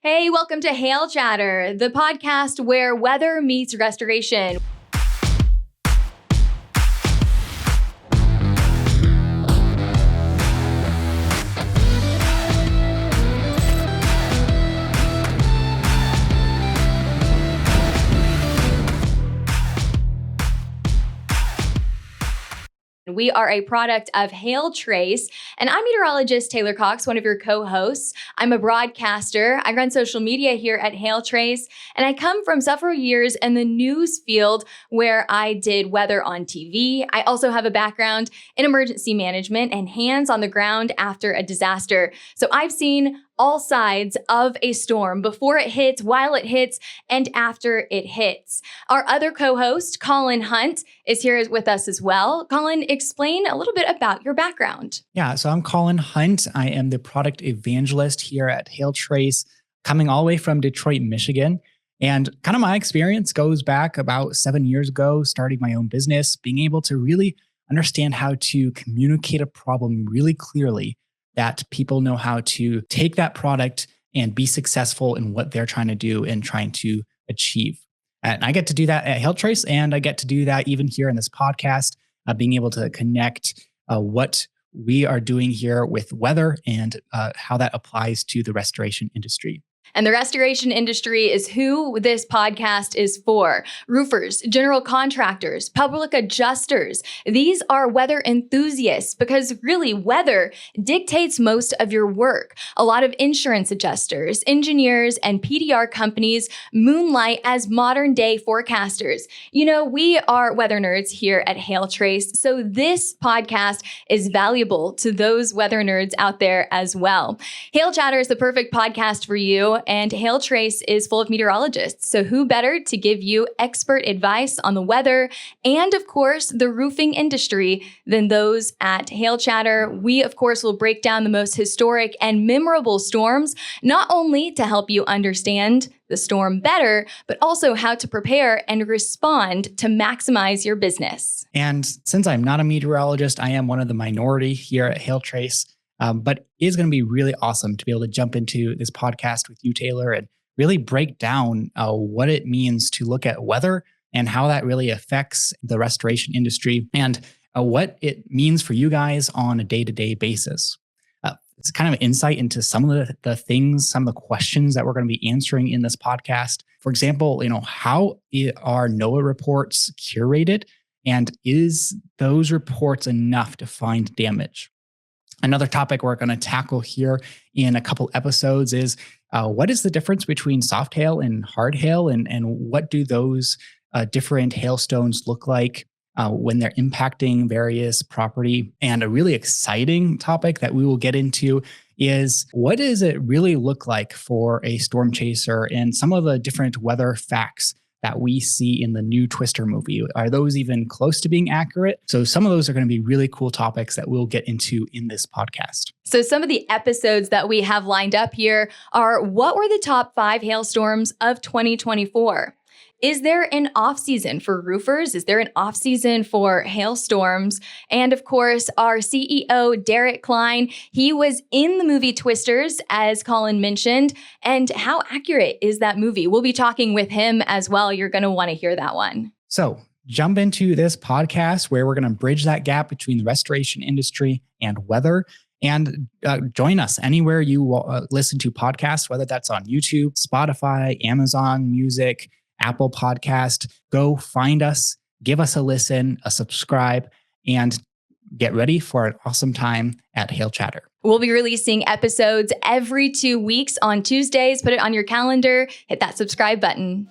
Hey, welcome to HailChatter, the podcast where weather meets restoration. We are a product of HailTrace, and I'm meteorologist Taylor Cox, one of your co-hosts. I'm a broadcaster. I run social media here at HailTrace, and I come from several years in the news field where I did weather on TV. I also have a background in emergency management and hands on the ground after a disaster. So I've seen all sides of a storm before it hits, while it hits, and after it hits. Our other co-host, Collin Hunt, is here with us as well. Collin, explain a little bit about your background. Yeah, so I'm Collin Hunt. I am the product evangelist here at HailTrace, coming all the way from Detroit, Michigan. And kind of my experience goes back about 7 years ago, starting my own business, being able to really understand how to communicate a problem really clearly, that people know how to take that product and be successful in what they're trying to do and trying to achieve. And I get to do that at HailTrace, and I get to do that even here in this podcast, being able to connect what we are doing here with weather and how that applies to the restoration industry. And the restoration industry is who this podcast is for. Roofers, general contractors, public adjusters. These are weather enthusiasts because really weather dictates most of your work. A lot of insurance adjusters, engineers, and PDR companies moonlight as modern day forecasters. You know, we are weather nerds here at HailTrace, so this podcast is valuable to those weather nerds out there as well. HailChatter is the perfect podcast for you. And HailTrace is full of meteorologists. So who better to give you expert advice on the weather and, of course, the roofing industry than those at HailChatter? We, of course, will break down the most historic and memorable storms, not only to help you understand the storm better, but also how to prepare and respond to maximize your business. And since I'm not a meteorologist, I am one of the minority here at HailTrace. But it is going to be really awesome to be able to jump into this podcast with you, Taylor, and really break down what it means to look at weather and how that really affects the restoration industry and what it means for you guys on a day-to-day basis. It's kind of insight into some of the things, some of the questions that we're going to be answering in this podcast. For example, how are NOAA reports curated, and is those reports enough to find damage? Another topic we're going to tackle here in a couple episodes is what is the difference between soft hail and hard hail, and what do those different hailstones look like when they're impacting various property? And a really exciting topic that we will get into is what does it really look like for a storm chaser and some of the different weather facts that we see in the new Twister movie. Are those even close to being accurate? So some of those are going to be really cool topics that we'll get into in this podcast. So some of the episodes that we have lined up here are what were the top 5 hailstorms of 2024? Is there an off season for roofers? Is there an off season for hailstorms? And of course, our CEO, Derek Klein, he was in the movie Twisters, as Collin mentioned. And how accurate is that movie? We'll be talking with him as well. You're going to want to hear that one. So jump into this podcast where we're going to bridge that gap between the restoration industry and weather. And join us anywhere you listen to podcasts, whether that's on YouTube, Spotify, Amazon Music, Apple Podcast. Go find us, give us a listen, a subscribe, and get ready for an awesome time at HailChatter. We'll be releasing episodes every 2 weeks on Tuesdays. Put it on your calendar, hit that subscribe button.